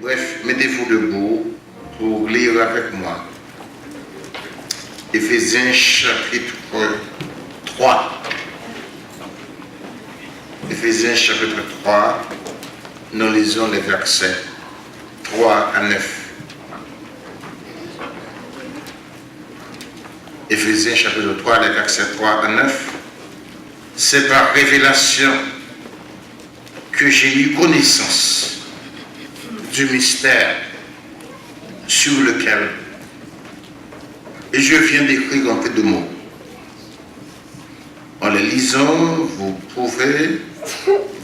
Bref, mettez-vous debout pour lire avec moi. Éphésiens chapitre 3. Éphésiens chapitre 3, nous lisons les versets 3 à 9. Éphésiens chapitre 3, les versets 3 à 9. C'est par révélation que j'ai eu connaissance du mystère sur lequel et je viens d'écrire un peu de mots. En les lisant, vous pouvez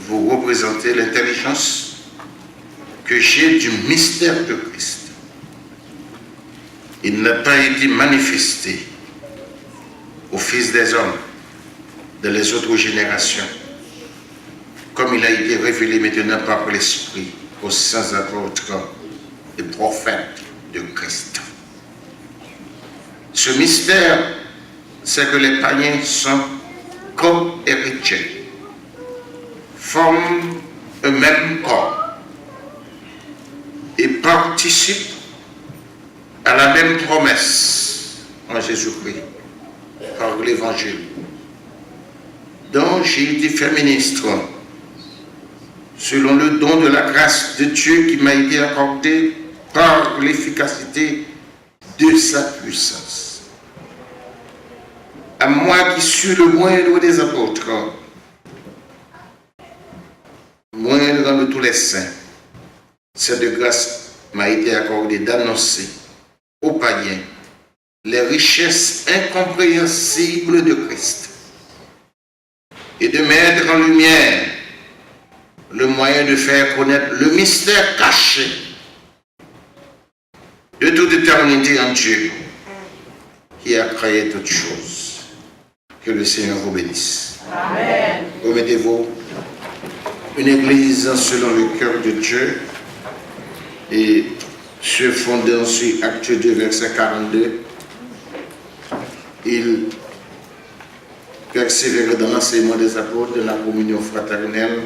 vous représenter l'intelligence que j'ai du mystère de Christ. Il n'a pas été manifesté aux fils des hommes de les autres générations, comme il a été révélé maintenant par l'Esprit aux saints apôtres et prophètes de Christ. Ce mystère, c'est que les païens sont co-héritiers, forment un même corps et participent à la même promesse en Jésus-Christ par l'Évangile, dont j'ai été fait ministre selon le don de la grâce de Dieu qui m'a été accordé par l'efficacité de sa puissance. À moi qui suis le moindre des apôtres, moindre de tous les saints, cette grâce m'a été accordée d'annoncer aux païens les richesses incompréhensibles de Christ et de mettre en lumière le moyen de faire connaître le mystère caché de toute éternité en Dieu qui a créé toutes choses. Que le Seigneur vous bénisse. Amen. Remettez-vous. Une église selon le cœur de Dieu et se fondant sur Acte 2, verset 42, il persévère dans l'enseignement des apôtres, de la communion fraternelle,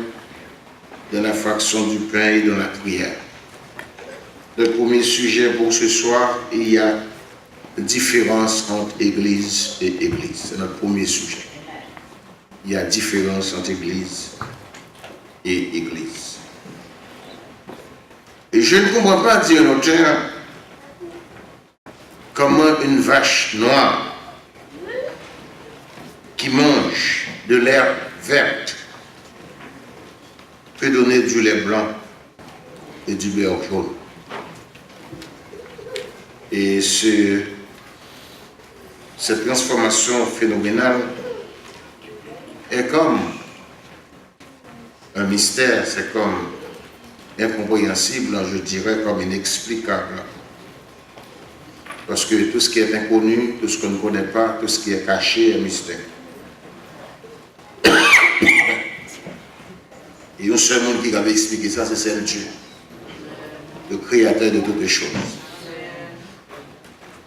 de la fraction du pain et de la prière. Le premier sujet pour ce soir, il y a différence entre Église et Église. C'est notre premier sujet. Il y a différence entre Église et Église. Et je ne comprends pas, dit un auteur, comment une vache noire qui mange de l'herbe verte peut donner du lait blanc et du beurre jaune. Et cette transformation phénoménale est comme un mystère, c'est comme incompréhensible, je dirais comme inexplicable. Parce que tout ce qui est inconnu, tout ce qu'on ne connaît pas, tout ce qui est caché est mystère. Et un seul monde qui avait expliqué ça, c'est Dieu, le créateur de toutes les choses.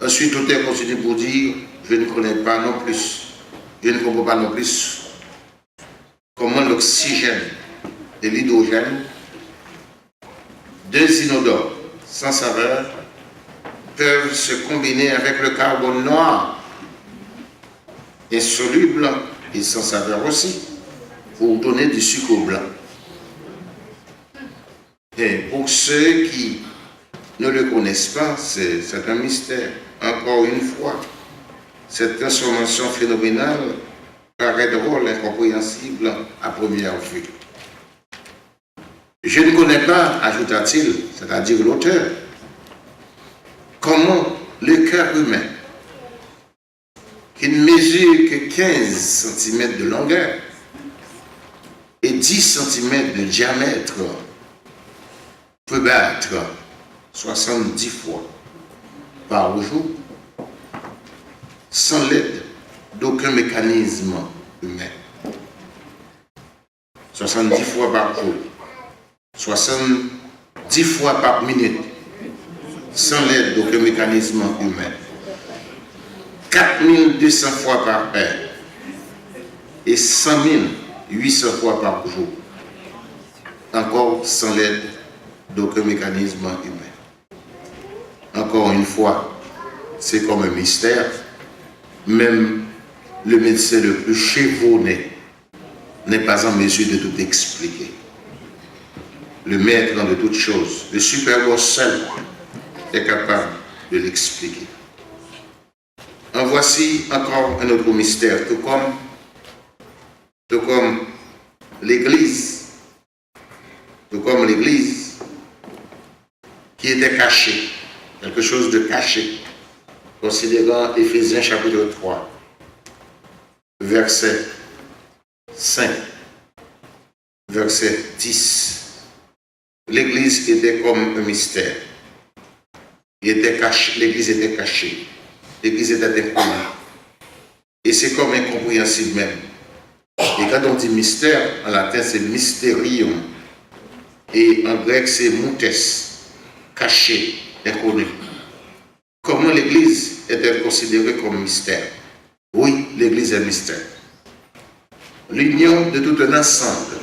Ensuite, l'auteur continue pour dire, je ne connais pas non plus, je ne comprends pas non plus comment l'oxygène et l'hydrogène, deux inodores sans saveur, peuvent se combiner avec le carbone noir, insoluble et sans saveur aussi, pour donner du sucre blanc. Et pour ceux qui ne le connaissent pas, c'est un mystère. Encore une fois, cette transformation phénoménale paraît drôle, incompréhensible à première vue. Je ne connais pas, ajouta-t-il, c'est-à-dire l'auteur, comment le cœur humain, qui ne mesure que 15 cm de longueur et 10 cm de diamètre, peut battre 70 fois par jour sans l'aide d'aucun mécanisme humain. 70 fois par jour, 70 fois par minute, sans l'aide d'aucun mécanisme humain. 4200 fois par heure et 100 800 fois par jour, encore sans l'aide d'aucun mécanisme humain. Encore une fois, c'est comme un mystère. Même le médecin le plus chevronné n'est pas en mesure de tout expliquer. Le maître de toutes choses, le super seul, est capable de l'expliquer. En voici encore un autre mystère, tout comme l'Église, qui était cachée, quelque chose de caché, considérant Éphésiens chapitre 3, verset 5, verset 10. L'Église était comme un mystère. L'Église était cachée. L'Église était inconnue. Et c'est comme incompréhensible même. Et quand on dit mystère, en latin c'est mysterium. Et en grec c'est moutes, caché, inconnu. Comment l'Église est-elle considérée comme mystère? Oui, l'Église est mystère. L'union de tout un ensemble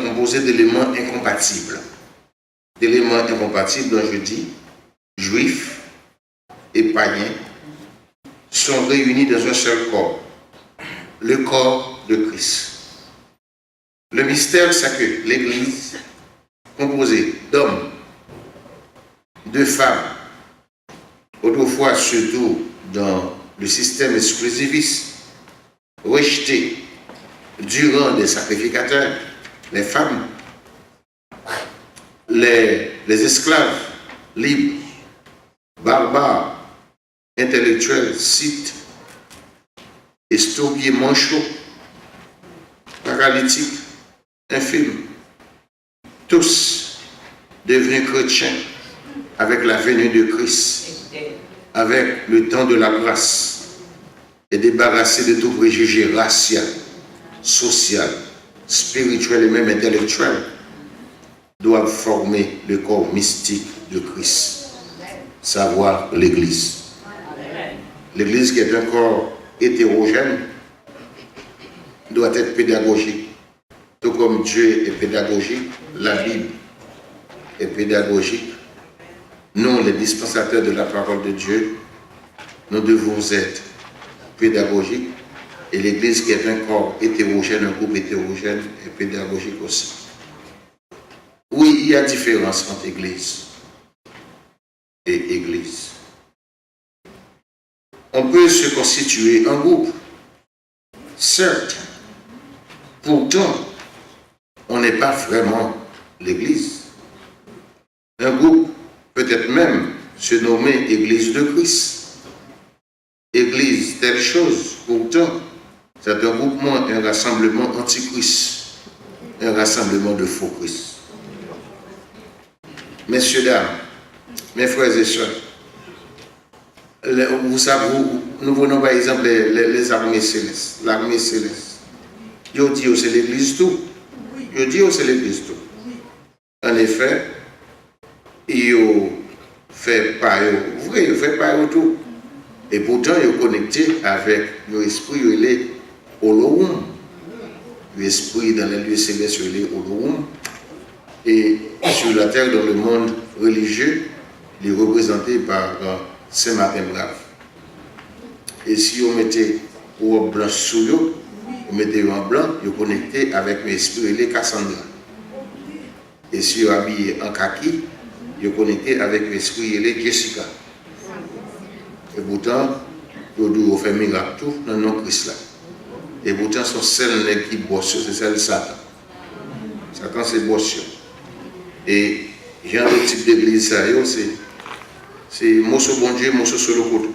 composé d'éléments incompatibles. D'éléments incompatibles dont je dis, juifs et païens, sont réunis dans un seul corps, le corps de Christ. Le mystère, c'est que l'Église, composée d'hommes, de femmes, autrefois surtout dans le système exclusiviste, rejeté du rang des sacrificateurs, les femmes, les esclaves libres, barbares, intellectuels, scythes, estropiés, manchots, paralytiques, infirmes, tous devenus chrétiens avec la venue de Christ, avec le temps de la grâce, et débarrassés de tout préjugé racial, social, spirituel et même intellectuel, doivent former le corps mystique de Christ, savoir l'Église. L'Église, qui est un corps hétérogène, doit être pédagogique. Tout comme Dieu est pédagogique, la Bible est pédagogique. Nous, les dispensateurs de la parole de Dieu, nous devons être pédagogiques. Et l'Église, qui est un corps hétérogène, un groupe hétérogène, est pédagogique aussi. Oui, il y a différence entre Église et Église. On peut se constituer en groupe, certes. Pourtant, on n'est pas vraiment l'Église. Un groupe peut-être même se nommer Église de Christ. Église, telle chose. Pourtant, c'est un groupement, un rassemblement anti-Christ, un rassemblement de faux Christ. Messieurs, dames, mes frères et sœurs, vous savez, nous prenons par exemple les armées célestes, l'armée céleste. Je dis que c'est l'Église tout. Je dis que c'est l'Église tout. En effet, il fait pas vrai, il fait pas tout. Et pourtant, il est connecté avec l'esprit, il est Olorum. L'esprit dans les lieux célestes, il est Olorum. Et sur la terre, dans le monde religieux, il est représenté par Saint-Martin Brave. Et si on mettait au blanc sous l'eau, on mettait en blanc, il est connecté avec l'esprit, il est Cassandra. Et si on habille en kaki, il est connecté avec l'esprit, il est Jessica. Et pourtant, on fait miracle tout dans le nom de Christ là. Et pourtant, son seul qui bosse, c'est celle de Satan. Satan, c'est bosse. Et genre de type d'église, c'est Mosso bon Dieu, Mosso solo koto.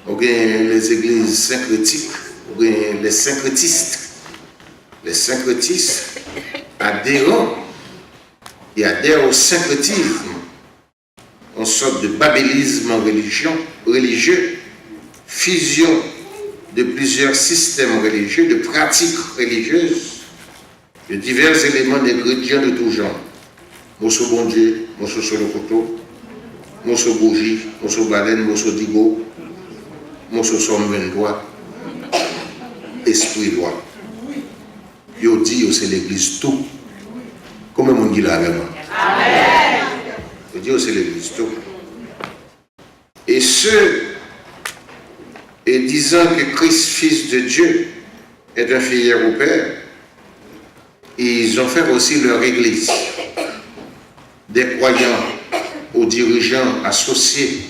On a les églises syncrétiques, on a les syncrétistes. Les syncrétistes adhérent et adhèrent au syncrétisme, en sorte de babélisme religieux, fusion de plusieurs systèmes religieux, de pratiques religieuses, de divers éléments d'ingrédients de tout genre. Mosso bon Dieu, Mosso solokoto, Mosso bougie, Mosso baleine, Mosso digo, Mosso somme 23, esprit droit. Yo dit c'est l'église tout. Comment mon dit là avec moi? Amen. Dieu, c'est l'église. Et ceux, et disant que Christ, fils de Dieu, est un fidèle au Père, ils ont fait aussi leur église. Des croyants, aux dirigeants associés,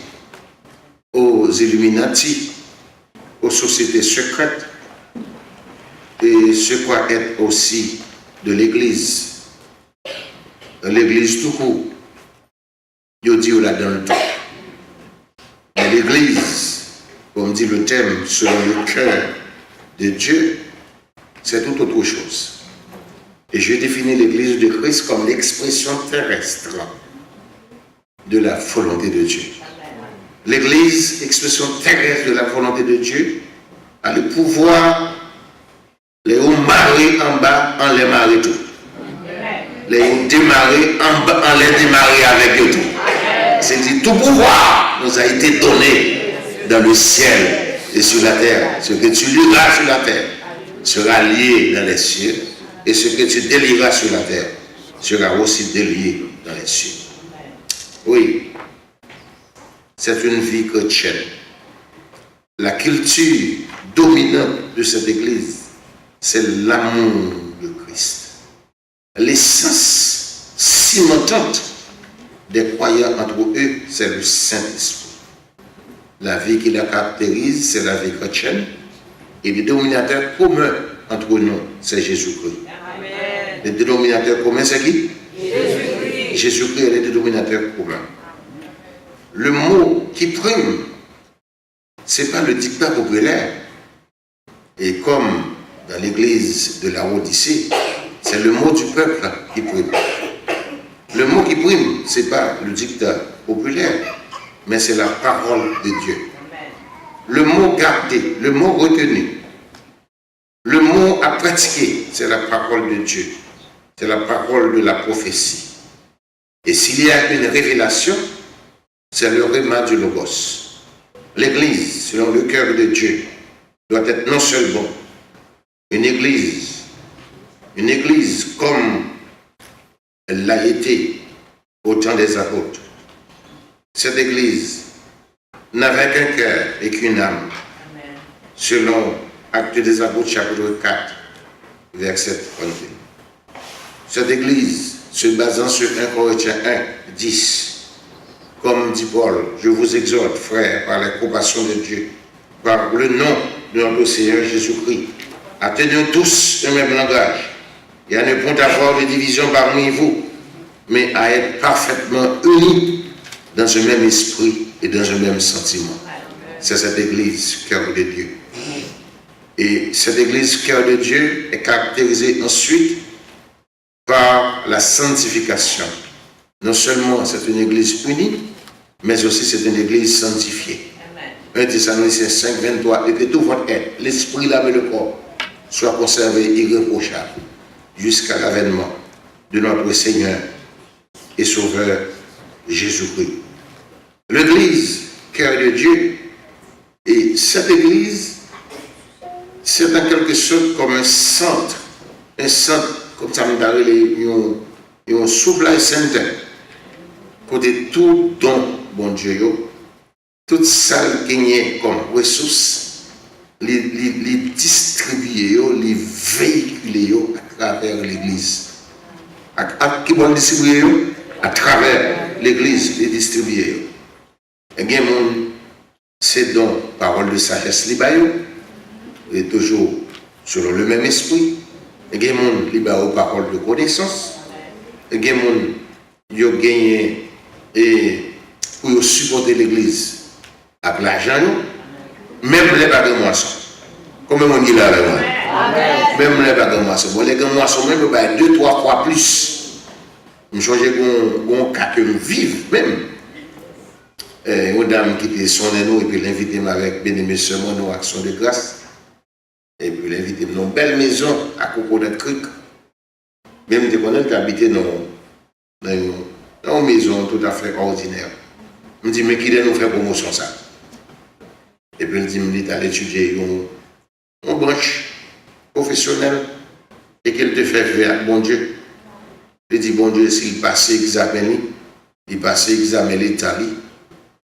aux Illuminati, aux sociétés secrètes, et ce quoi être aussi de l'église. L'église tout court, il dit là dans le temps. Mais l'église, comme dit le thème, selon le cœur de Dieu, c'est tout autre chose. Et je définis l'église de Christ comme l'expression terrestre de la volonté de Dieu. L'église, expression terrestre de la volonté de Dieu, a le pouvoir les hauts marrer en bas, en les marrer tout. Les hauts démarrer en bas, en les démarrer avec eux tout. C'est-à-dire tout pouvoir nous a été donné dans le ciel et sur la terre. Ce que tu lieras sur la terre sera lié dans les cieux, et ce que tu délieras sur la terre sera aussi délié dans les cieux. Oui, c'est une vie chrétienne. La culture dominante de cette église, c'est l'amour de Christ. L'essence cimentante des croyants entre eux, c'est le Saint-Esprit. La vie qui la caractérise, c'est la vie chrétienne. Et le dénominateur commun entre nous, c'est Jésus-Christ. Le dénominateur commun, c'est qui? Jésus-Christ. Jésus-Christ est le dénominateur commun. Le mot qui prime, ce n'est pas le dictat populaire. Et comme dans l'église de la Odyssée, c'est le mot du peuple qui prime. Le mot qui prime, ce n'est pas le dictat populaire, mais c'est la parole de Dieu. Le mot gardé, le mot retenu, le mot à pratiquer, c'est la parole de Dieu. C'est la parole de la prophétie. Et s'il y a une révélation, c'est le rhéma du Logos. L'église, selon le cœur de Dieu, doit être non seulement une église comme elle l'a été au temps des apôtres. Cette église n'avait qu'un cœur et qu'une âme, selon Actes des Apôtres, chapitre 4, verset 32. Cette église, se basant sur 1 Corinthiens 1, 10, comme dit Paul, je vous exhorte, frères, par la compassion de Dieu, par le nom de notre Seigneur Jésus-Christ, à tenir tous un même langage, et à ne point avoir de division parmi vous, mais à être parfaitement unis dans un même esprit et dans un même sentiment. C'est cette église, cœur de Dieu. Et cette église, cœur de Dieu, est caractérisée ensuite par la sanctification. Non seulement c'est une église unie, mais aussi c'est une église sanctifiée. 1 Thessaloniciens 5, 23, et que tout votre être, l'esprit, l'âme et le corps, soit conservé irréprochable jusqu'à l'avènement de notre Seigneur et Sauveur Jésus-Christ. L'église, cœur de Dieu, et cette église, c'est en quelque sorte comme un centre, comme ça me paraît, un supply center, côté tout don, bon Dieu, toute salle gagnée comme ressources, les distribuer, les véhiculer à travers l'église. Qui vont distribuer à travers l'église, les distribuer. Et bien, c'est donc parole de sagesse libayo, et toujours selon le même esprit. Et bien, mon libayo parole de connaissance. Et bien, mon yo gagné et pour supporter l'église avec l'argent, même les bagues de moisson. Comment on dit là avec moi? Même les bagues de moisson. Bon, les bagues de moisson, même 2-3 fois plus. Je change qu'on cas que nous vivons même. Une dame qui était son nous et puis l'inviter avec Bénémoine seulement nos actions de grâce. Et puis l'inviter dans une belle maison à Coconut Creek. Même des connaître qui habitaient dans une maison tout à fait ordinaire. Je me dis, mais qui doit nous faire promotion ça? Et puis il dit, il est allé étudier une branche professionnelle et qu'il te fait faire, bon Dieu. Il dit, bon Dieu, s'il passe examen, il passe examen l'Italie.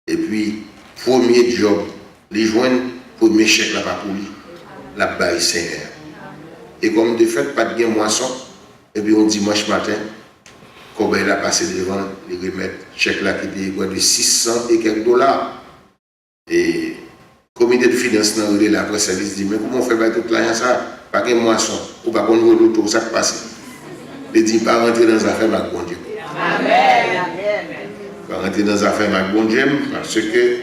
Et puis, premier job, les joindre, premier chèque là-bas pour lui, la baille Seigneur. Et comme de fait, pas de gain moisson, et puis on dimanche matin, quand il a passé devant, il remet chèque là qui était de 600 et quelques dollars. Et le comité de finances dans la presse service dit, mais comment on fait tout l'argent ça? Pas de moisson, ou pas qu'on nous l'auto, ça passe. Il dit, pas rentrer dans les affaires avec bon Dieu. Amen. Pas rentrer dans les affaires avec bon Dieu, parce que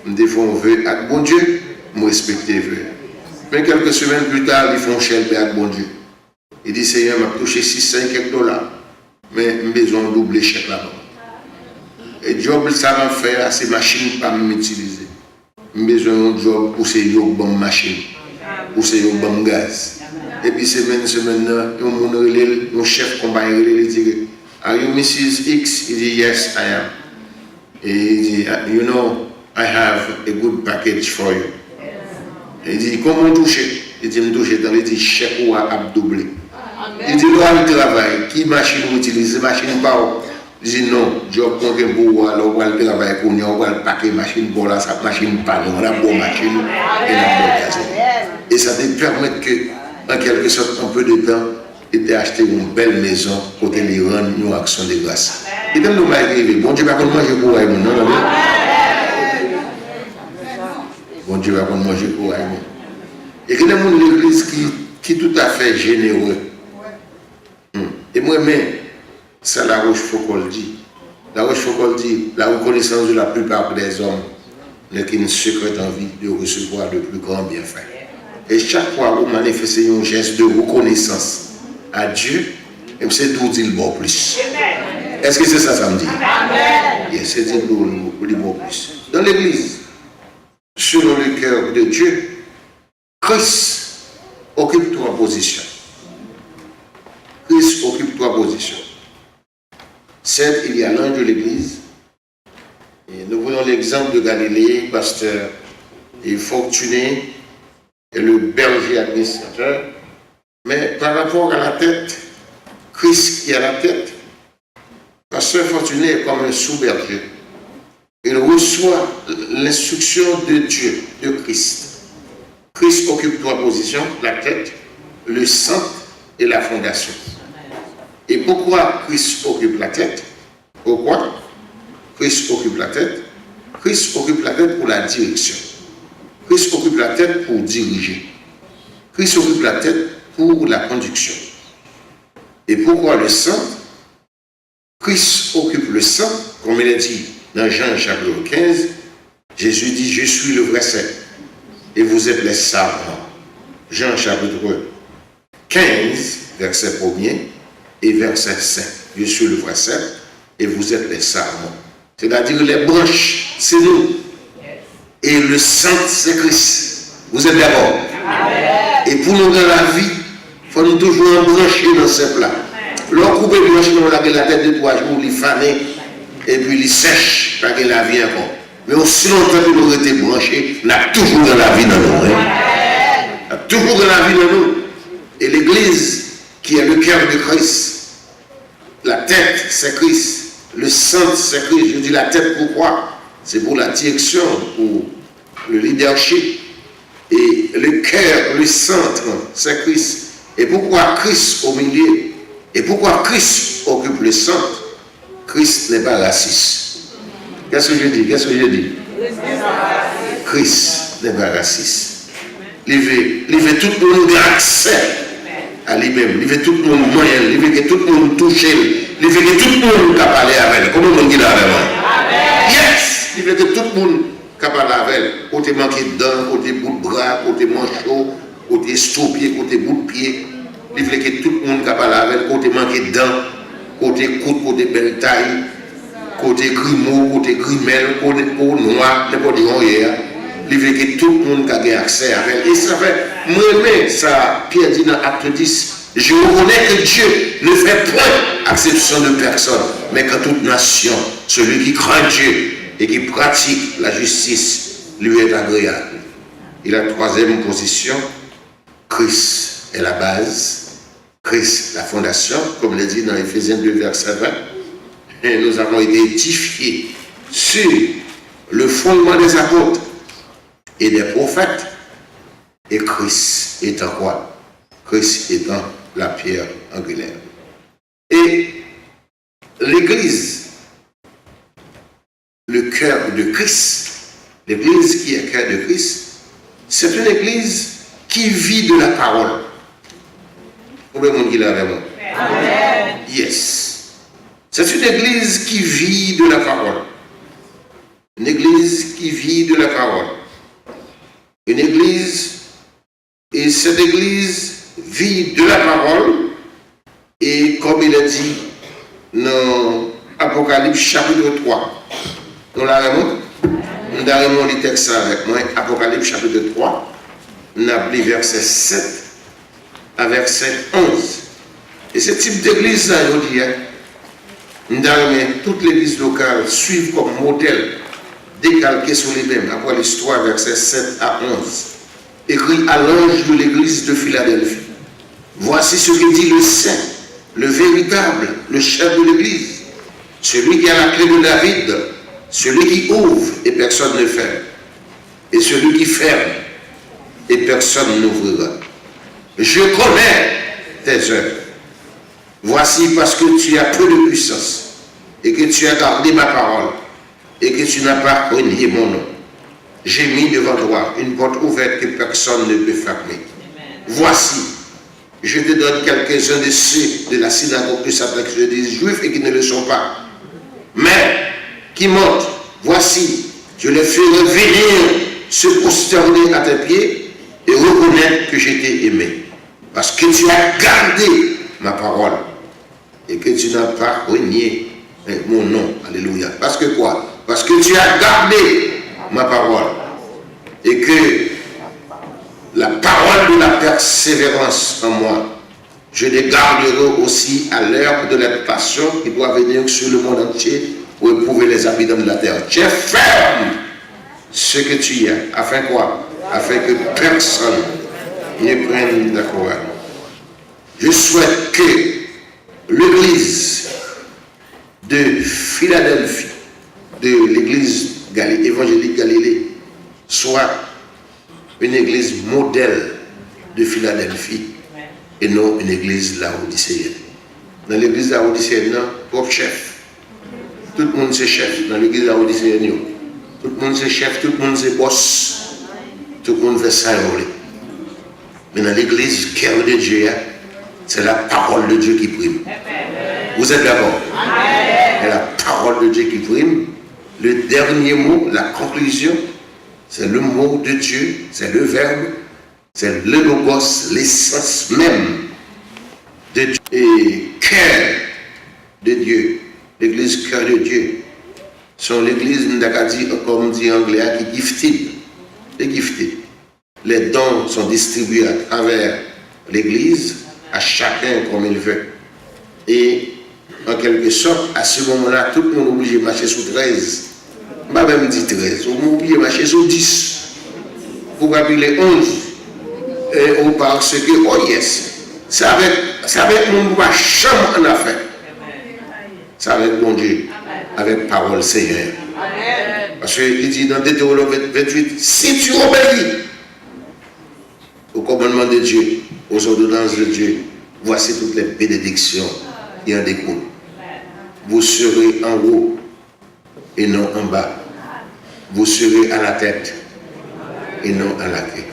nous font vœu avec bon Dieu, nous respecter les vœux. Mais quelques semaines plus tard, ils font cher avec bon Dieu. Il dit, Seigneur, m'a touché 600 et quelques dollars. Mais j'ai besoin de doubler chèque là-bas. Et job, ça va faire, ces machines pas m'utiliser. J'ai besoin d'un job pour ces bonnes machines, pour ces bonnes gaz. Et puis, semaine, mon chef compagnie, il dit, are you Mrs. X? Il dit, yes, I am. Et il dit, you know, I have a good package for you. Et il dit, comment toucher? Il dit, me toucher dans le chèque ou à doubler. Il dit, le travail, qui machine vous utilisez, machine pas. Il dit, non, job qu'on fait pour alors on va le travail pour nous, on va le paquer machine pour là, sa machine pas, on a une bonne machine et la bonne gaz. Et ça te permet que, en quelque sorte, un peu de temps, et d'acheter une belle maison pour te les rendre une action de grâce. Et donc, nous va arriver. Bon Dieu va pas manger pour vous, non, non, non. Bon Dieu va pas manger pour vous. Et que nous avons l'église qui est tout à fait généreux. Et moi-même, ça la Rochefoucauld dit. La Rochefoucauld dit, la reconnaissance de la plupart des hommes n'est qu'une secrète envie de recevoir de plus grands bienfaits. Et chaque fois que vous manifestez un geste de reconnaissance à Dieu, c'est d'où il bon plus. Est-ce que c'est ça samedi? Amen. C'est d'où il bon plus. Dans l'église, selon le cœur de Dieu, Christ occupe trois positions. Christ occupe trois positions. Certes, il y a l'ange de l'église. Et nous voyons l'exemple de Galilée, pasteur et fortuné, et le berger administrateur. Mais par rapport à la tête, Christ qui a la tête, pasteur fortuné est comme un sous-berger. Il reçoit l'instruction de Dieu, de Christ. Christ occupe trois positions, la tête, le centre et la fondation. Et pourquoi Christ occupe la tête? Pourquoi Christ occupe la tête? Christ occupe la tête pour la direction. Christ occupe la tête pour diriger. Christ occupe la tête pour la conduction. Et pourquoi le centre? Christ occupe le centre, comme il est dit dans Jean chapitre 15. Jésus dit, je suis le vrai cep et vous êtes les sarments. Jean chapitre 15, verset 1er et verset 5. Je suis le vrai cep et vous êtes les sarments. C'est-à-dire les branches, c'est nous. Et le centre, c'est Christ. Vous êtes d'accord? Et pour nous dans la vie, il faut nous toujours brancher dans ce plat. Leur couper de branche, on a la tête de 3 jours, il fané, et puis il sèche, parce que la vie encore. Mais aussi longtemps que nous été branchés, on a toujours dans la vie dans nous. On a toujours dans la vie dans nous. Et l'église, qui est le cœur de Christ, la tête, c'est Christ. Le centre, c'est Christ. Je dis la tête, pourquoi? C'est pour la direction, pour le leadership. Et le cœur, le centre, c'est Christ. Et pourquoi Christ au milieu? Et pourquoi Christ occupe le centre? Christ n'est pas raciste. Qu'est-ce que je dis? Qu'est-ce que je dis? Christ n'est pas raciste. Il veut tout le monde accès à lui-même. Il veut tout le monde moyen. Il veut que tout le monde touche. Il veut que tout le monde puisse parler avec elle. Comment on dit là avec moi? Yes! Il veut que tout le monde puisse parler avec elle. Côté manqué de dents, côté bout de bras, côté manchot, côté stoupier, côté bout de pied. Il veut que tout le monde puisse parler avec elle. Côté manqué de dents, côté coude, côté belle taille, côté grimaud, côté grimel, côté peau noire, n'importe quoi hier. Il veut que tout le monde ait accès à elle. Et ça fait, moi-même, ça, Pierre dit dans Acte 10, je reconnais que Dieu ne fait point exception de personne, mais qu'en toute nation, celui qui craint Dieu et qui pratique la justice lui est agréable. Et la troisième position, Christ est la base, Christ, la fondation, comme l'a dit dans Éphésiens 2, verset 20, et nous avons été édifiés sur le fondement des apôtres et des prophètes, et Christ étant quoi? Christ étant la pierre angulaire. Et l'Église, le cœur de Christ, l'Église qui est le cœur de Christ, c'est une Église qui vit de la parole. Combien de monde qui l'a avec moi? Amen. Yes. C'est une Église qui vit de la parole. Une Église qui vit de la parole. Une Église, et cette Église vit de la parole, et comme il a dit dans Apocalypse chapitre 3, nous l'avons, nous avons le texte avec moi, Apocalypse chapitre 3, nous avons lu verset 7 à verset 11. Et ce type d'église, là, je dis, nous avons toute l'église locale suivre comme modèle, décalqué sur les mêmes, après l'histoire, verset 7 à 11. Écrit à l'ange de l'église de Philadelphie. Voici ce que dit le saint, le véritable, le chef de l'église, celui qui a la clé de David, celui qui ouvre et personne ne ferme, et celui qui ferme et personne n'ouvrira. Je connais tes œuvres. Voici parce que tu as peu de puissance et que tu as gardé ma parole et que tu n'as pas renié mon nom. J'ai mis devant toi une porte ouverte que personne ne peut fermer. Voici, je te donne quelques-uns de ceux de la synagogue de Satan qui se disent juifs et qui ne le sont pas, mais qui montent. Voici, je les ferai venir se prosterner à tes pieds et reconnaître que je t'ai aimé. Parce que tu as gardé ma parole et que tu n'as pas renié mon nom. Alléluia. Parce que quoi? Parce que tu as gardé ma parole et que la parole de la persévérance en moi, je les garderai aussi à l'heure de la passion qui doit venir sur le monde entier pour éprouver les habitants de la terre. Tu es ferme ce que tu es. Afin quoi? Afin que personne ne prenne la couronne. Je souhaite que l'église de Philadelphie, de l'église évangélique Galilée, soit une église modèle de Philadelphie et non une église laodicéenne. Dans l'église laodicéenne, pauvre chef. Tout le monde c'est chef dans l'église laodicéenne. Tout le monde c'est chef, tout le monde c'est boss. Tout le monde fait ça. Mais dans l'église cœur de Dieu, c'est la parole de Dieu qui prime. Vous êtes d'accord? C'est la parole de Dieu qui prime. Le dernier mot, la conclusion, c'est le mot de Dieu, c'est le verbe, c'est le logos, l'essence même de Dieu. Et cœur de Dieu, l'église cœur de Dieu, sont l'église, comme dit anglais, qui gifted. Les gifted. Les dons sont distribués à travers l'église, à chacun comme il veut. Et en quelque sorte, à ce moment-là, tout le monde est obligé de marcher sur 13. Je ne vais pas même dire 13, on est obligé de marcher sur 10. Pour appeler 11. Et on parce que, oh yes, ça avec mon bois chambre en affaire. Ça avec bon Dieu, avec parole Seigneur. Parce qu'il dit dans Deutéronome 28, si tu obéis au commandement de Dieu, aux ordonnances de Dieu, voici toutes les bénédictions qui en découlent. Vous serez en haut et non en bas. Vous serez à la tête et non à la queue.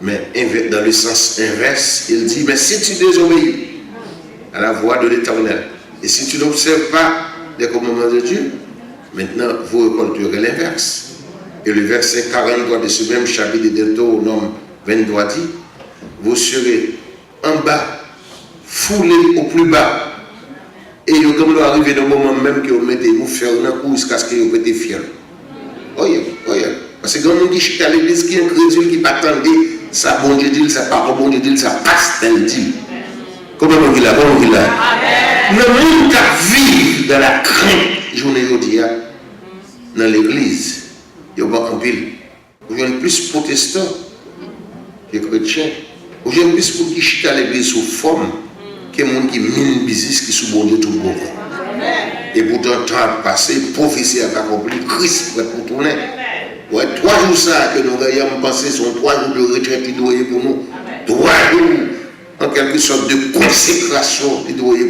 Mais dans le sens inverse, il dit, mais si tu désobéis à la voix de l'Éternel, et si tu n'observes pas les commandements de Dieu, maintenant vous récolterez l'inverse. Et le verset 43 de ce même chapitre de Deutéronome 23 dit, vous serez en bas, foulés au plus bas. Et comme vous arrivez dans le moment même que vous mettez vous faire un coup jusqu'à ce que vous êtes fiers. Oui. Parce que quand on dit que à l'église qui est incrédule, qui ne pas attendre, ça bon Dieu dit, ça pas bon Dieu dit, ça passe tel dit. Comment on dit là? Comment on dit là? Le monde qui vit dans la crainte, journée aujourd'hui, dans l'église, il y a un pile. Il y a plus protestants que chrétiens. Il y a plus pour qui chita à l'église sous forme qu'il y a des gens qui mine business qui sont bon Dieu tout le monde. Et pourtant, temps a passé, prophétie a accompli, Christ prêt pour tourner. Ouais, 3 jours ça que nous avons pensé sont 3 jours de retraite qui doivent pour nous. 3 jours, en quelque sorte de consécration qui doivent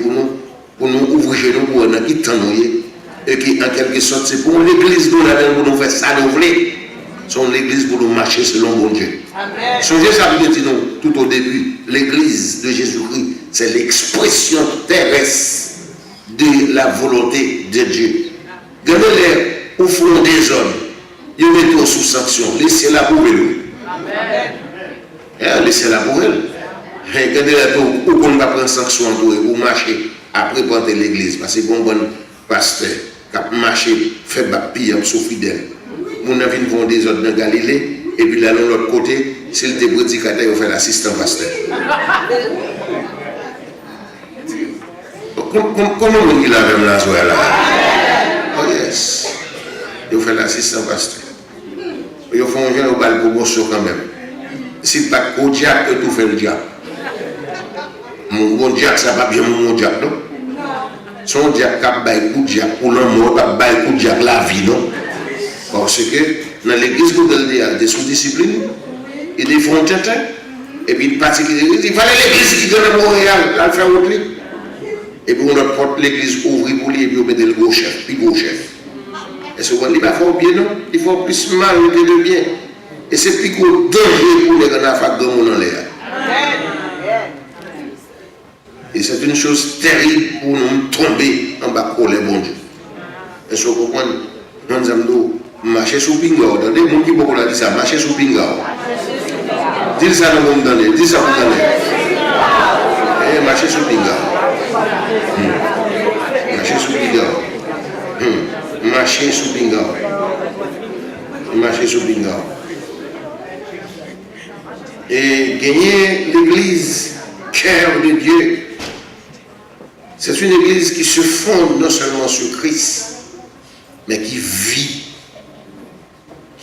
pour nous ouvrir nous pour nous qui t'ennuyer. Et qui, en quelque sorte, c'est pour l'église pour nous faire ça, nous voulons. C'est l'église pour nous marcher selon bon Dieu. Songez ça, vous dit nous, tout au début, l'église de Jésus-Christ, c'est l'expression terrestre de la volonté de Dieu. Regardez-les au fond des hommes, ils mettent sous sanction, laissez-la pour eux. Laissez-la pour eux. Regardez-les où on va prendre sanction pour marcher après prendre l'église, parce que bon pasteur qui marche, fait baptême, sont fidèles. Mon avis vont des autres dans Galilée, et puis là, de l'autre côté, s'il était prédicateur, il fait l'assistant pasteur. Comment on dit la même là? Oh yes. Il fait l'assistant pasteur. Il fait un jeune au bal pour bon quand même. Si pas qu'au diable, tout fait le diable. Mon diable, ça va bien mon diable, non? Son diable qui baille coup diable pour l'amour, qui baille coup diable la vie, non? Parce que dans l'église, il y a des sous-disciplines, ils font tête, et puis il fallait l'église qui donne Montréal, là, faire autre. Et puis on porte l'église ouvrir pour lui, et puis on met le gros chef, puis gros chef. Et ce qu'on dit, il faut bien, non? Il faut plus mal que de bien. Et c'est plus gros danger pour les gars qui ont dans l'air. Et c'est une chose terrible pour nous tomber en bas pour les bons dieux. Est-ce que vous comprenez? Nous avons marché sous Pingao. Dans des gens qui beaucoup dit ça, marcher sous Pingao. Dis ça dans le monde, dis ça dans le monde. Marcher sous Pingao. Marcher sous Pingao. Marcher sous Pingao. Marcher sous Pingao. Et gagner l'église, cœur de Dieu. C'est une église qui se fonde non seulement sur Christ, mais qui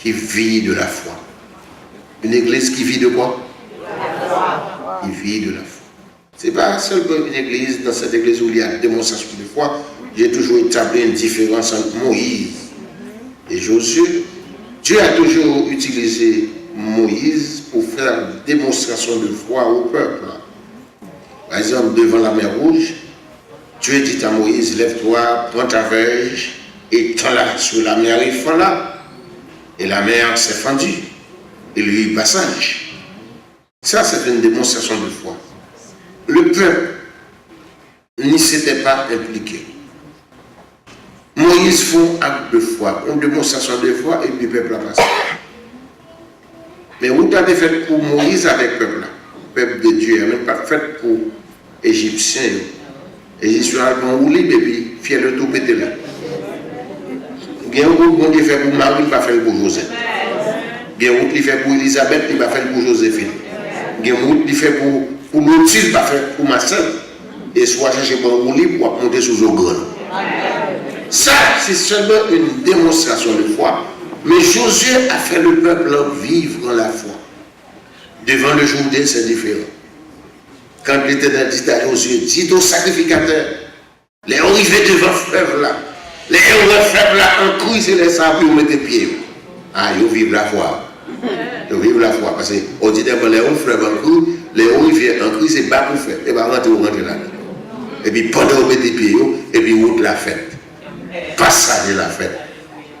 vit de la foi. Une église qui vit de quoi? Qui vit de la foi. Ce n'est pas seulement une église, dans cette église où il y a démonstration de foi. J'ai toujours établi une différence entre Moïse et Josué. Dieu a toujours utilisé Moïse pour faire démonstration de foi au peuple. Par exemple, devant la mer Rouge, Dieu dit à Moïse, lève-toi, prends ta verge, et tends-la sur la mer, il faut là. Et la mer s'est fendue. Et il y a eu passage. Ça, c'est une démonstration de foi. Le peuple n'y s'était pas impliqué. Moïse fait un acte de foi, une démonstration de foi, et puis le peuple a passé. Mais où tu avais fait pour Moïse avec le peuple de Dieu, même pas fait pour les Égyptiens. Les Égyptiens ont roulé, et puis fier de tout péter là. Il y a un autre qui fait pour Marie, il va faire pour Joseph. Il y a un autre qui fait pour Elisabeth, il va faire pour Joséphine. Il y a un autre qui fait pour Lotis, il va faire pour ma soeur. Et soit chercher pour rouler pour monter sous le grand. Ça, c'est seulement une démonstration de foi. Mais Josué a fait le peuple vivre la foi. Devant le Jourdain, c'est différent. Quand l'Éternel dit à Josué, dit au sacrificateur, les arrivés devant le fleuve là, les fleuve là, en cru, c'est les sables, ils mettent les pieds. Ah, ils vivent la foi. Ils vivent la foi. Parce qu'on dit d'abord, les fleuve en cru, les rivières en cru, c'est pas pour faire. Et bien, rentrer là. Et puis, pendant qu'on met les pieds, et puis, route la fête. Passage de la fête.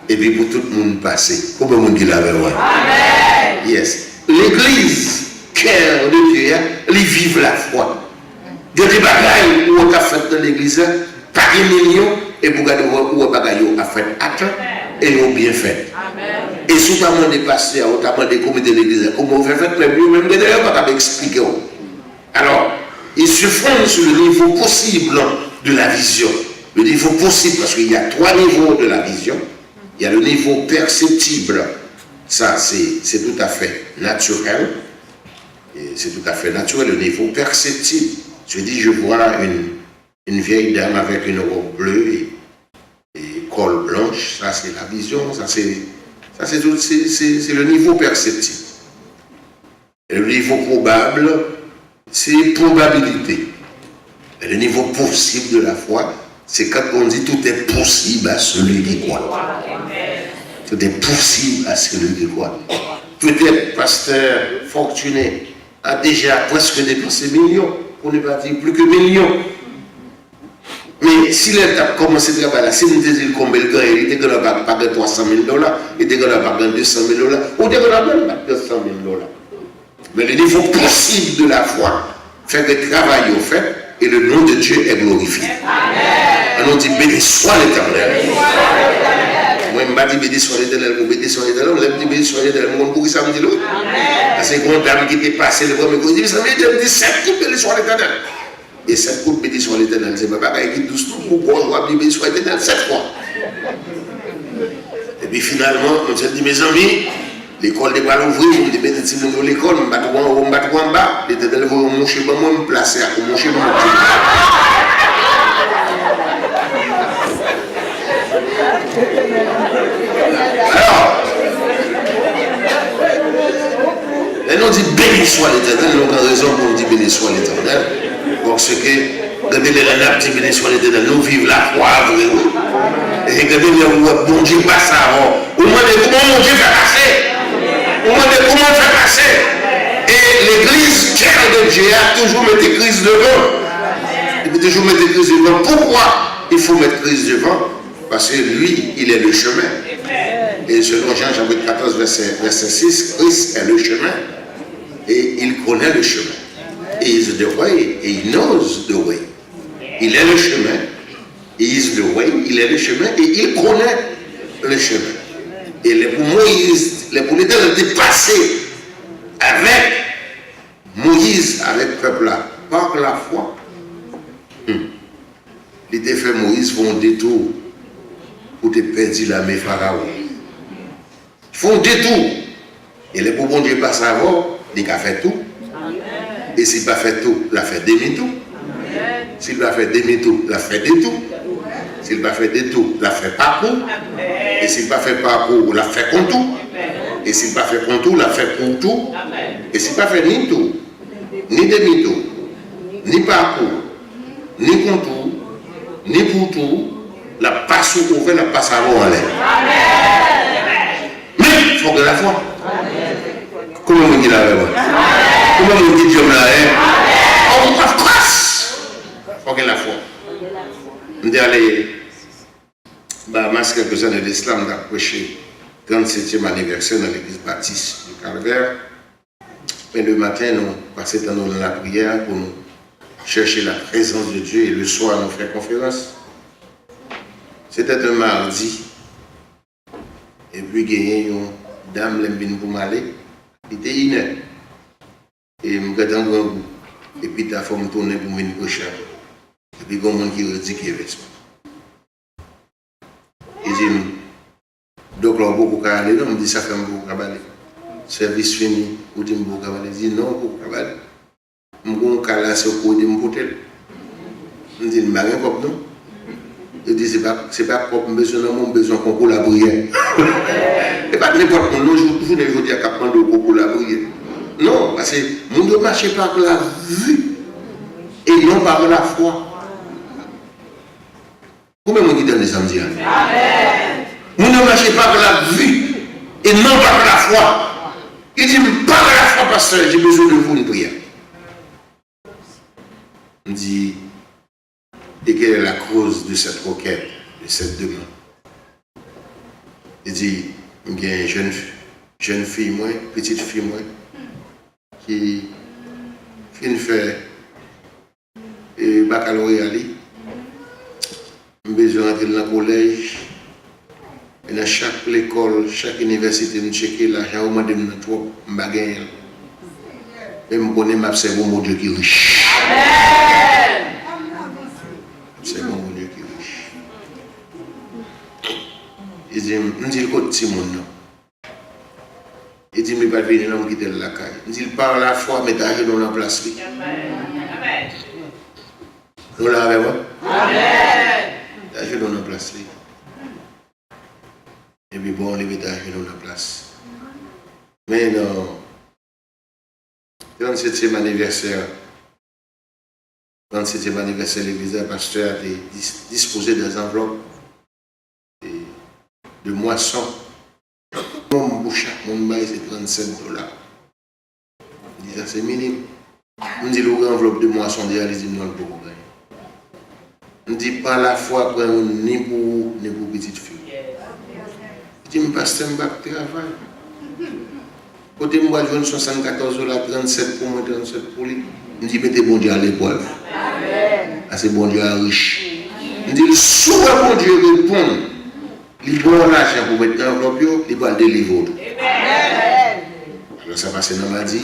Et puis pour tout le monde passer. Comment le monde dit la verre? Amen. Yes. L'église, cœur de Dieu, ils vivent la foi. Il y a des bagailles où on a fait dans l'église, pas de millions, et pour regarder où on a fait acte, et ils ont bien fait. Amen. Et si on a demandé passer, on a demandé comité de l'église, comment on fait faire, même d'ailleurs, on a expliqué. Alors, ils se fondent sur le niveau possible de la vision. Le niveau possible, parce qu'il y a 3 niveaux de la vision. Il y a le niveau perceptible, ça c'est tout à fait naturel. C'est tout à fait naturel, le niveau perceptible. Je dis, je vois une vieille dame avec une robe bleue et col blanche, ça c'est la vision, ça c'est le niveau perceptible. Et le niveau probable, c'est probabilité. Et le niveau possible de la foi, c'est quand on dit tout est possible à celui qui croit. Tout est possible à celui qui croit. Peut-être pasteur Fortuné a déjà presque dépensé millions, pour ne pas dire plus que millions. Mais si l'État a commencé à travailler là, si nous disons combien il gagne, il était pas de 300 000 $, il était pas de 200 000 $, ou il était même pas de 200 000 $. Mais le niveau possible de la foi fait que le travail est fait et le nom de Dieu est glorifié. Amen. On dit béni soit l'Éternel. Moi, je ne dis pas béni soit l'Éternel, pour béni soit l'Éternel, je dis béni soit l'Éternel, pour ça me dit l'autre. Parce que quand dame qui était passée le premier coup, il dit, ça me dit 7 coups béni soit l'Éternel. Et 7 coups béni soit l'Éternel, c'est pas pareil qui doucement pour pouvoir béni soit l'Éternel 7 fois. Et puis finalement, on s'est dit, mes amis, l'école n'est pas ouverte, je dis, mais si nous l'école, on va battre en bas, l'Éternel va mon chez moi, me placer à mon chez moi. Alors, et nous dit béni soit l'Éternel, nous avons raison pour dire béni soit l'Éternel, parce que, regardez les renards dit béni soit l'Éternel, nous vivons la foi, vraiment. Et regardez les bon Dieu passe avant. Au moins, comment mon Dieu fait passer? Au moins, comment fait passer? Et l'église, cœur de Dieu, a toujours mis Christ devant. Il peut toujours mettre Christ devant. Pourquoi il faut mettre Christ devant? Parce que lui, il est le chemin. Et selon Jean chapitre 14, verset 6, Christ est le chemin. Et il connaît le chemin. Et il is the way. Et il knows the way. Il est le chemin. Il is the way. Il est le chemin. Et il connaît le chemin. Et pour Moïse, pour l'Éternel était passé avec Moïse, avec le peuple là, par la foi. Il était fait Moïse pour un détour pour te perdre la main Pharaon. Ils font un détour. Et les pour bon Dieu passe avant, il a fait tout. Et s'il n'a pas fait tout, il a fait demi-tour. S'il n'a pas fait demi-tour, il a fait détour. S'il n'a pas fait détour, il a fait parcours. Et s'il n'a pas fait parcours, il a fait contour. Et s'il n'a pas fait contour, il a fait contour. Et s'il n'a pas fait ni tour, ni demi-tour, ni parcours, ni contour, ni pourtour, la passe ouverte, la passe avant en l'air. Mais il faut que la foi. Comment on dit la foi? Comment on dit Dieu là? On va grâce. Il faut que la foi. On dit aller, masque quelques années d'islam, a prêché 37e anniversaire dans l'église baptiste du Calvaire. Mais le matin, nous passons dans la prière pour nous chercher la présence de Dieu et le soir, nous faire conférence. C'était un mardi. Et puis, il y a une dame qui est pour m'aller. Il était 1 heure. Et je me suis dit, et puis, il faut me tourner pour me prochaine. Et puis, il y a un monde qui dit qu'il y avait ça. Il dit, donc, là, beaucoup de aller. Non, je dis, ça fait beaucoup de aller. Service fini, ou dit, beaucoup de aller. Il dit, non, beaucoup de aller. Je me dis, c'est au cours de mon hôtel. Je dis, je ne sais pas non. Je dis, ce n'est pas propre, mon besoin qu'on coule la prière. Et pas n'importe quoi, non, je ne veux dire qu'à prendre le pour la prière. Non, parce que nous devons marcher par la vue et non par la foi. Comment on dit dans les samedis? Amen. Nous devons marcher par la vue et non par la foi. Il dit, par la foi, pasteur, j'ai besoin de vous une prière. On dit, et quelle est la cause de cette requête, de cette demande? Il dit, il y a une jeune fille, moi, petite fille, moi, qui fait le baccalauréat. J'ai besoin d'entrer dans le collège. Et dans chaque école, chaque université, je checker l'argent, je me dis trop, je ne sais pas. Et je connais ma c'est bon Dieu qui est riche. C'est bon Dieu qui est riche. Il dit, je dis, le Simon. Il dit, mais pas venir dans quitter la caille. Il dit, par la foi, mais t'as dans la place. Amen. Nous l'avons avec moi? Amen. T'as dans la place. Et puis bon, on les met dans la place. Mais non. 37e anniversaire. 37e anniversaire de l'église, le pasteur a disposé des enveloppes de moisson. Mon bouche, mon bail, c'est $37. Je dis ça, c'est minime. On dit l'enveloppe de moisson, on dit, allez, non, le beaucoup. On dit pas la foi pour ni pour petite fille. Je dis, pasteur, je travail. Côté moi, je donne $74, 37 pour moi, 37 pour lui. Je dis, mettez bon Dieu à l'épreuve. Ah, c'est bon Dieu à riche. Je dis, soit bon Dieu répond, il bon l'argent pour mettre dans l'enveloppe, il va le délivrer. Alors ça passe dans ma dit,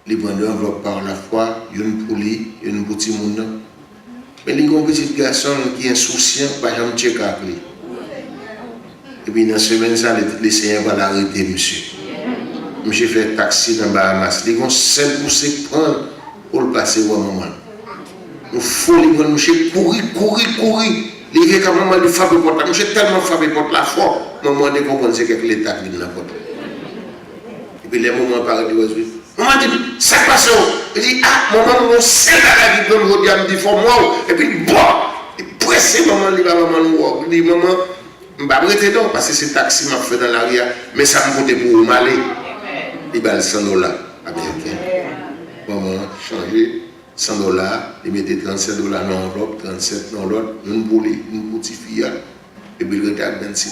il prend l'enveloppe par la foi, une pour lui, une pour tout le monde. Mais il y a un petit garçon qui est insouciant, par exemple, check à lui. Et puis dans la semaine, ça, le Seigneur va l'arrêter, monsieur. Monsieur fait taxi dans Bahamas. Il y a un seul pour se prendre pour le passer au moment. Il faut les prendre, monsieur, courir. Il y a quand même de frapper porte. Monsieur tellement frappé porte la foi. Maman ne comprend pas que l'État vient dans la porte. Et puis les moments paraissent de aujourd'hui. Maman dit, ça passe où? Il dit, ah, maman, mon seul à la vie, comme je dis, il faut moi. Et puis, bon, il presse maman, il va maman, il dit, maman, je ne vais pas arrêter donc, parce que c'est taxi m'a fait dans l'arrière, mais ça me coûte pour m'aller. Il va le $100 américain. Maman, changer $100, il mettait $37 dans l'enveloppe, 37 dans l'autre, une petite fille, et puis il regarde $26.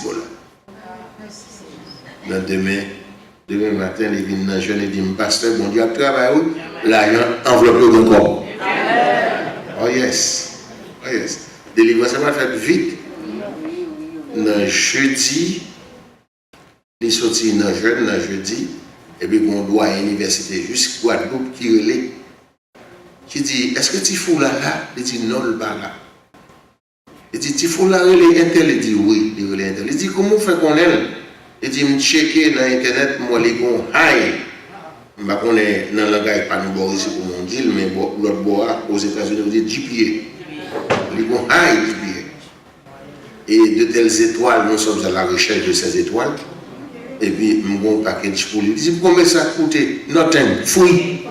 Demain matin, il vient dans le jeune et dit, pasteur, bon Dieu, travaille où? L'argent enveloppé encore. Oh yes. Délivrance, ça m'a fait vite. Dans jeudi, il est sorti dans jeudi, et puis on doit à l'université, juste Guadeloupe qui relève. Qui dit, est-ce que tu fous là? Il dit, non, le bas là. Il dit, tu fous là, relais Intel? Il dit, oui, il relais Intel. Il dit, comment on fait qu'on aime? Il dit, je checker dans Internet, moi, les gars, high. Je ne sais pas dans le langage, pas nous ici pour mon deal, mais l'autre bois aux États-Unis, on dit GPA. Les gars, high GPA. Et de telles étoiles, nous sommes à la recherche de ces étoiles. Et puis, je vais un package pour lui. Il dit, combien ça coûte? Nothing, free.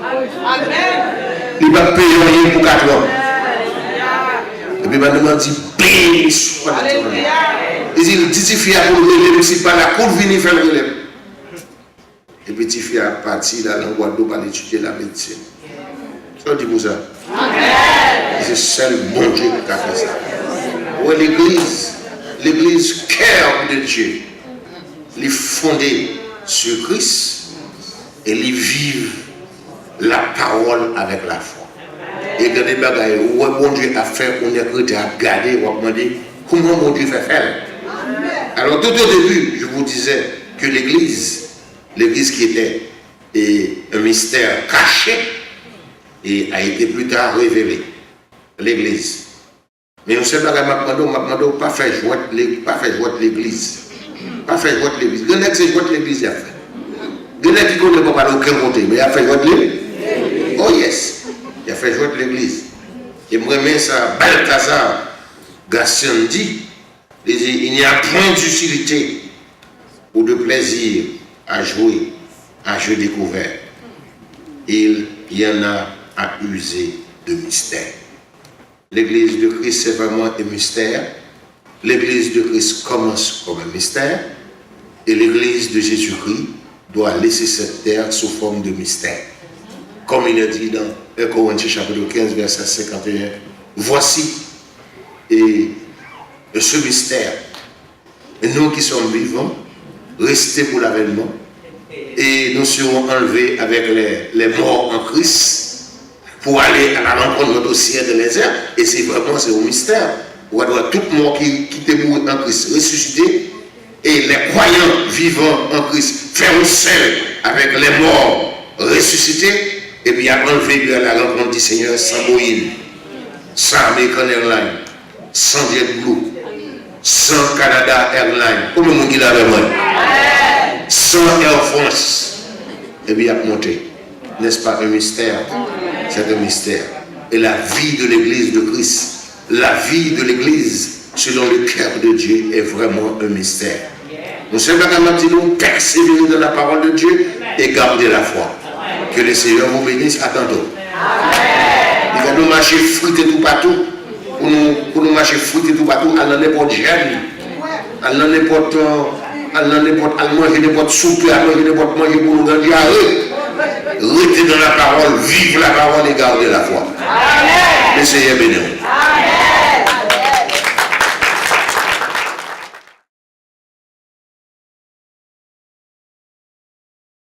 Il ne va pas payer rien pour 4 ans. Et puis, il dit, bing, soit la tournée. Il dit, Titifia pour le relève, si pas la cour venir faire le relève. Et puis Titifia est parti dans le Guadeloupe pour aller étudier la médecine. Ça dit pour ça. C'est seul bon Dieu qui a fait ça. Ouais, l'église cœur de Dieu, elle est fondée sur Christ et elle vit la parole avec la foi. Et quand des bagailles, ouais, bon Dieu a fait, on est prêt à regarder, on va demander comment mon Dieu fait faire. Alors tout au début, je vous disais que l'église qui était un mystère caché et a été plus tard révélé. L'église. Mais on sait pas que pas faire jouer l'église. Pas faire jouer l'église. Il y a qui jouer l'église. Il y a qui ne peut pas aller aucun côté, mais il a fait jouer l'église. Oh yes, il a fait jouer l'église. Et moi, ça, Balthazar Gassion dit, il n'y a point d'utilité ou de plaisir à jouer à jeu découvert. Il y en a à user de mystère. L'église de Christ, c'est vraiment un mystère. L'église de Christ commence comme un mystère. Et l'église de Jésus-Christ doit laisser cette terre sous forme de mystère. Comme il est dit dans 1 Corinthiens chapitre 15, verset 51. Voici ce mystère. Et nous qui sommes vivants, restés pour l'avènement. Et nous serons enlevés avec les morts en Christ pour aller à la rencontre de notre ciel de les airs. Et c'est vraiment un mystère. On va voir tout le monde qui était mort en Christ ressuscité. Et les croyants vivants en Christ faire un seul avec les morts ressuscités. Et puis après enlevé à la rencontre du Seigneur sans Boeing, sans American Airlines, sans JetBlue, sans Canada Airlines. Comment on dit là vraiment? Sans Air France. Et puis il a monté. N'est-ce pas un mystère? C'est un mystère. Et la vie de l'église de Christ, la vie de l'église selon le cœur de Dieu est vraiment un mystère. Nous sommes nous persévérer dans la parole de Dieu et garder la foi. Que le Seigneur vous bénisse. À tantôt. Amen. Il y a nous marcher fruité tout partout. Pour nous marcher fruité tout partout, à n'importe jeune, à n'importe manger n'importe soupe, à manger n'importe manger pour nous grandir. Restez dans la parole, vivre la parole et garder la foi. Le Seigneur béni.